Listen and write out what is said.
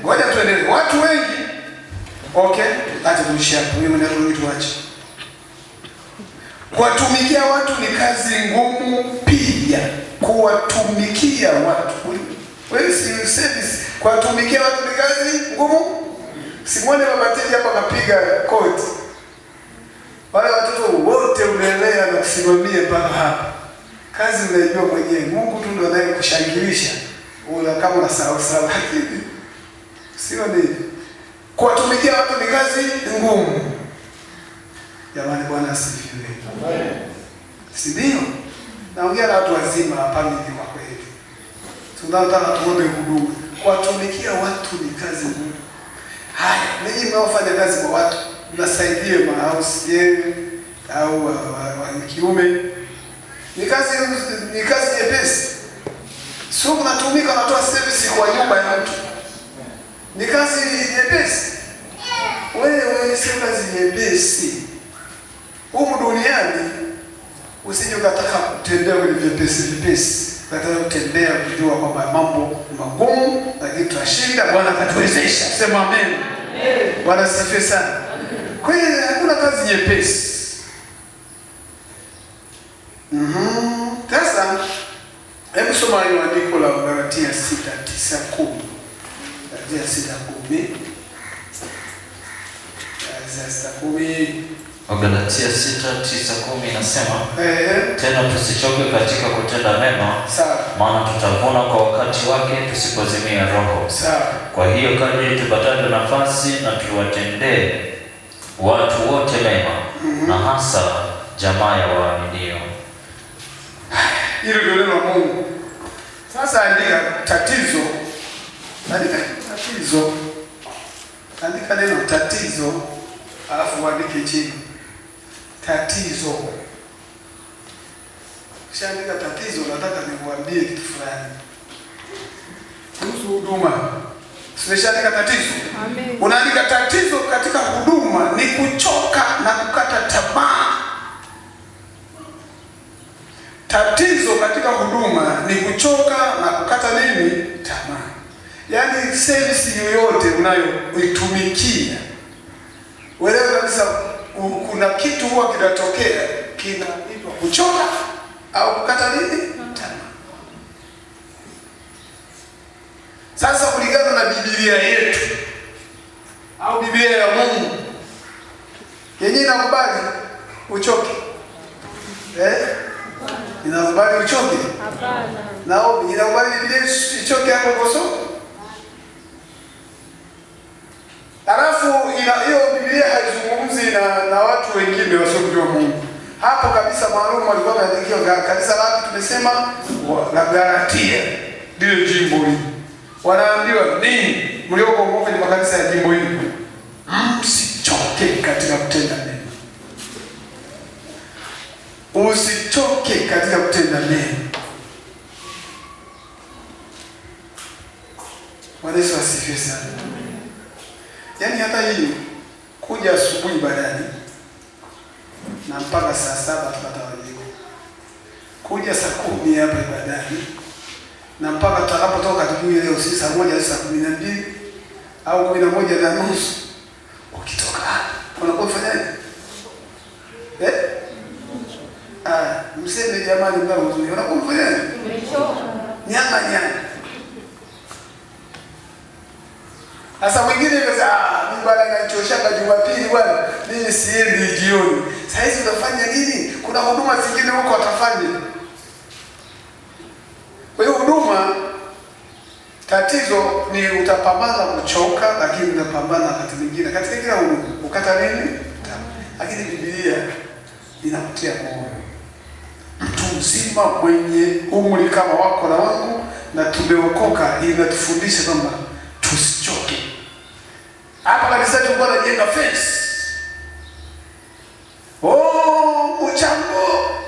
Ngoja tuendelee. Watu wengi acha tuishie hapo. Mimi ndio tuache. Kuwatumikia watu ni kazi ngumu pia. Kuwatumikia watu. Wewe si service. Kuwatumikia watu ni kazi ngumu. Simone Babateli hapa kapiga koti. Wale watoto wote unaelea na kusimamia mpaka hapa. Kazi unajua mwenyewe. Mungu tu ndiye anayekushangilisha. Una kama na sawa lakini sio nini. Kuwatumikia watu ni kazi ngumu. Jamani, Bwana asifiwe. Amen. Si ndio? Naongea na watu wazima hapa ni kwa kweli. Tunataka tuombe huduma. Kuwatumikia watu ni kazi ngumu. Haya, ninyi mnaofanya kazi kwa watu, mnasaidie mahouse yenu au wa kiume. Ni kazi nyepesi. Sio mnatumika natoa service kwa nyumba ya mtu. Ni kazi nyepesi. Wewe si kazi nyepesi. Humu duniani usije ukataka kutembea kwenye vipesi. Nataka kutembea kujua kwamba mambo magumu lakini tutashinda. Bwana atatuwezesha. Sema amen. Amen. Bwana asifiwe sana. Kwa hiyo hakuna kazi nyepesi. Sasa hebu soma hiyo andiko la Galatia 6:9-10. Galatia 6:10. Galatia 6:9-10 inasema, tena tusichoke katika kutenda mema, maana tutavuna kwa wakati wake tusipozimia roho. Kwa hiyo kadri tupatapo nafasi na tuwatendee watu wote mema, na hasa jamaa ya waaminio. Hilo ndio neno la Mungu. Sasa andika tatizo. Andika neno tatizo, alafu andike chini. Tatizo. Kisha andika tatizo, nataka nikuambie kitu fulani. Kuhusu huduma. Umeshaandika tatizo? Amen. Unaandika tatizo katika huduma ni kuchoka na kukata tamaa. Tatizo katika huduma ni kuchoka na kukata nini? Tamaa. Yaani service yoyote unayoitumikia, wewe kabisa kuna kitu huwa kinatokea kinaitwa kuchoka au kukata nini? Tamaa. Sasa kulingana na Biblia yetu au Biblia ya Mungu, yenyewe inakubali uchoke? Inakubali uchoke? Hapana. Naombi inakubali Biblia uchoke hapo koso? Alafu hiyo Biblia haizungumzi na watu wengine wasiomjua Mungu. Hapo kabisa maalum walikuwa wameandikiwa kanisa la tumesema la Galatia, ndio jimbo hili. Wanaambiwa nini? Mliokomoka kwenye makanisa ya jimbo hili, msichoke katika kutenda mema. Usichoke katika kutenda mema. Bwana Yesu asifiwe sana. Yaani hata hii kuja asubuhi badani na mpaka saa 7 tupata wajibu. Kuja saa 10 hapa ibadani na mpaka tutakapotoka tujue leo si saa 1 saa 12 au 11:30. Ukitoka unakuwa fanyaje? Mseme jamani, mbona uzuri unakuwa fanyaje? Umechoka. Nyama. Sasa mwingine mimi bwana ninachoshaka Jumapili bwana, mimi siendi jioni. Sasa hizi unafanya nini? Kuna huduma zingine huko watafanya. Kwa hiyo huduma, tatizo ni utapambana kuchoka, lakini unapambana wakati mwingine katika kila huduma ukata nini? Lakini Biblia inakutia moyo. Mtu mzima mwenye umri kama wako na wangu na tumeokoka, inatufundisha kwamba tusichoke. Hapa kanisa tulikuwa tunajenga fence.